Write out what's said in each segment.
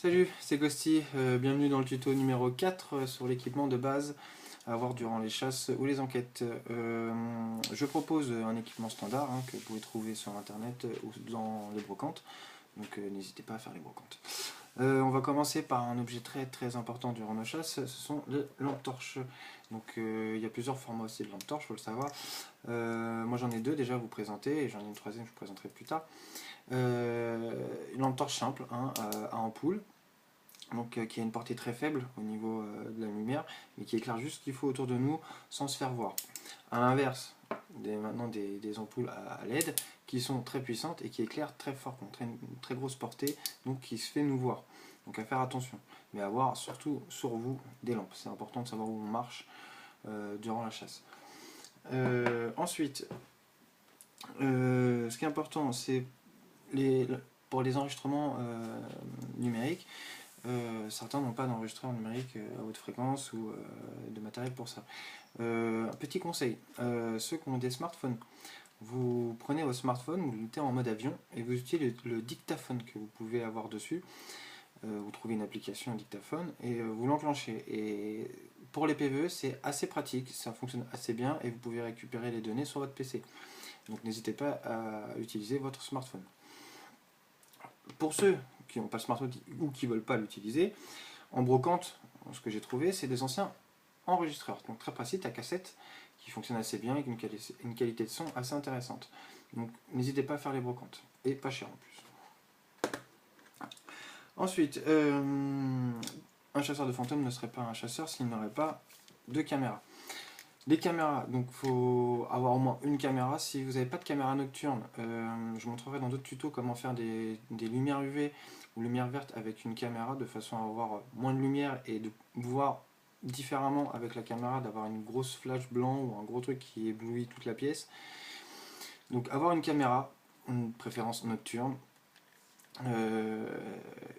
Salut, c'est Ghosty, bienvenue dans le tuto numéro 4 sur l'équipement de base à avoir durant les chasses ou les enquêtes. Je propose un équipement standard que vous pouvez trouver sur internet ou dans les brocantes, donc n'hésitez pas à faire les brocantes. On va commencer par un objet très important durant nos chasses, ce sont les lampes torches. Donc il y a plusieurs formats aussi de lampes torches, il faut le savoir. Moi j'en ai deux déjà à vous présenter et j'en ai une troisième que je vous présenterai plus tard. Une lampe torche simple à ampoule, donc qui a une portée très faible au niveau de la lumière, mais qui éclaire juste ce qu'il faut autour de nous sans se faire voir. A l'inverse, maintenant des ampoules à LED qui sont très puissantes et qui éclairent très fort, qui ont une très grosse portée, donc qui se fait nous voir. Donc à faire attention, mais avoir surtout sur vous des lampes. C'est important de savoir où on marche durant la chasse. Ensuite, ce qui est important, c'est pour les enregistrements numériques. Certains n'ont pas d'enregistreur numérique à haute fréquence ou de matériel pour ça. Un petit conseil, ceux qui ont des smartphones, vous prenez votre smartphone, vous le mettez en mode avion et vous utilisez le dictaphone que vous pouvez avoir dessus. Vous trouvez une application dictaphone et vous l'enclenchez. Et pour les PVE, c'est assez pratique, ça fonctionne assez bien et vous pouvez récupérer les données sur votre PC. Donc n'hésitez pas à utiliser votre smartphone. Pour ceux qui n'ont pas le smartphone ou qui ne veulent pas l'utiliser, en brocante, ce que j'ai trouvé, c'est des anciens enregistreurs. Donc très pratique à cassette, qui fonctionnent assez bien, avec une qualité de son assez intéressante. Donc n'hésitez pas à faire les brocantes, et pas cher en plus. Ensuite, un chasseur de fantômes ne serait pas un chasseur s'il n'aurait pas de caméra. Les caméras, donc il faut avoir au moins une caméra. Si vous n'avez pas de caméra nocturne, je montrerai dans d'autres tutos comment faire des lumières UV ou lumière verte avec une caméra de façon à avoir moins de lumière et de voir différemment avec la caméra, d'avoir une grosse flash blanc ou un gros truc qui éblouit toute la pièce. Donc avoir une caméra, une préférence nocturne,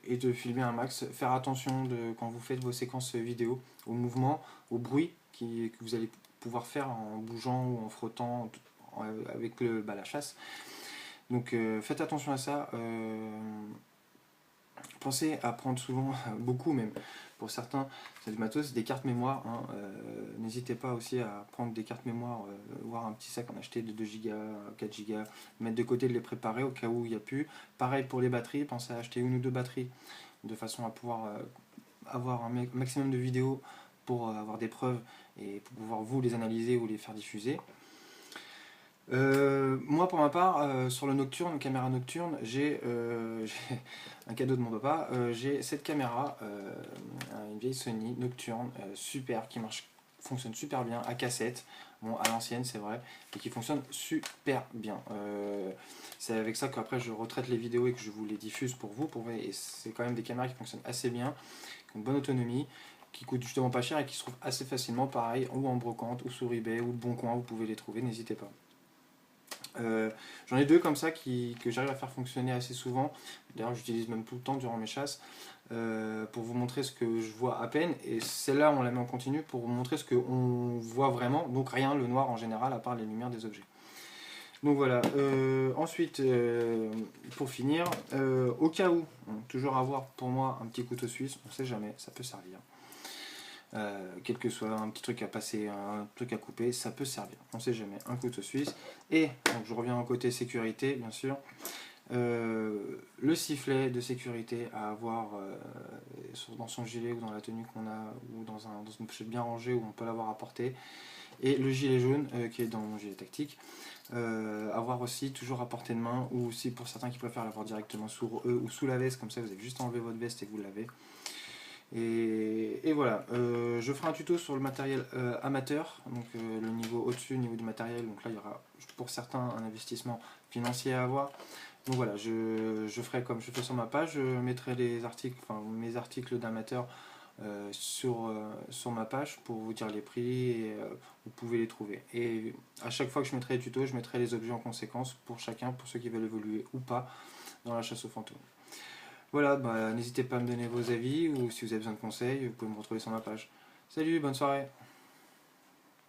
et de filmer un max. Faire attention quand vous faites vos séquences vidéo, au mouvement, au bruit que vous allez pouvoir faire en bougeant ou en frottant avec la chasse. Donc faites attention à ça. Pensez à prendre souvent, beaucoup même, pour certains, c'est du matos, des cartes mémoire. N'hésitez pas aussi à prendre des cartes mémoire, voire un petit sac en acheter de 2 Go, 4 Go, mettre de côté, de les préparer au cas où il n'y a plus. Pareil pour les batteries, pensez à acheter une ou deux batteries, de façon à pouvoir avoir un maximum de vidéos pour avoir des preuves et pour pouvoir vous les analyser ou les faire diffuser. Moi pour ma part, sur le nocturne, caméra nocturne, j'ai un cadeau de mon papa, j'ai cette caméra, une vieille Sony nocturne, super, qui fonctionne super bien, à cassette, bon à l'ancienne c'est vrai, et qui fonctionne super bien. C'est avec ça qu'après je retraite les vidéos et que je vous les diffuse pour vous, et c'est quand même des caméras qui fonctionnent assez bien, qui ont une bonne autonomie, qui coûtent justement pas cher et qui se trouvent assez facilement, pareil, ou en brocante, ou sur eBay, ou le Bon Coin, vous pouvez les trouver, n'hésitez pas. J'en ai deux comme ça que j'arrive à faire fonctionner assez souvent. D'ailleurs j'utilise même tout le temps durant mes chasses pour vous montrer ce que je vois à peine. Et celle-là on la met en continu pour vous montrer ce qu'on voit vraiment. Donc rien, le noir en général, à part les lumières des objets. Donc voilà. Ensuite, pour finir, au cas où, toujours avoir pour moi un petit couteau suisse, on sait jamais, ça peut servir. Quel que soit un petit truc à passer, un truc à couper, ça peut servir, on sait jamais, un couteau suisse. Et donc je reviens au côté sécurité bien sûr, le sifflet de sécurité à avoir dans son gilet ou dans la tenue qu'on a, ou dans une pochette bien rangée où on peut l'avoir à portée, et le gilet jaune qui est dans mon gilet tactique, avoir aussi toujours à portée de main, ou aussi pour certains qui préfèrent l'avoir directement sur eux ou sous la veste, comme ça vous avez juste enlevé votre veste et vous l'avez. Et voilà, je ferai un tuto sur le matériel amateur, donc le niveau au-dessus, le niveau du matériel. Donc là il y aura pour certains un investissement financier à avoir. Donc voilà, je ferai comme je fais sur ma page, je mettrai les articles, enfin mes articles d'amateurs sur ma page pour vous dire les prix et vous pouvez les trouver. Et à chaque fois que je mettrai les tutos, je mettrai les objets en conséquence pour chacun, pour ceux qui veulent évoluer ou pas dans la chasse aux fantômes. Voilà, n'hésitez pas à me donner vos avis ou si vous avez besoin de conseils, vous pouvez me retrouver sur ma page. Salut, bonne soirée!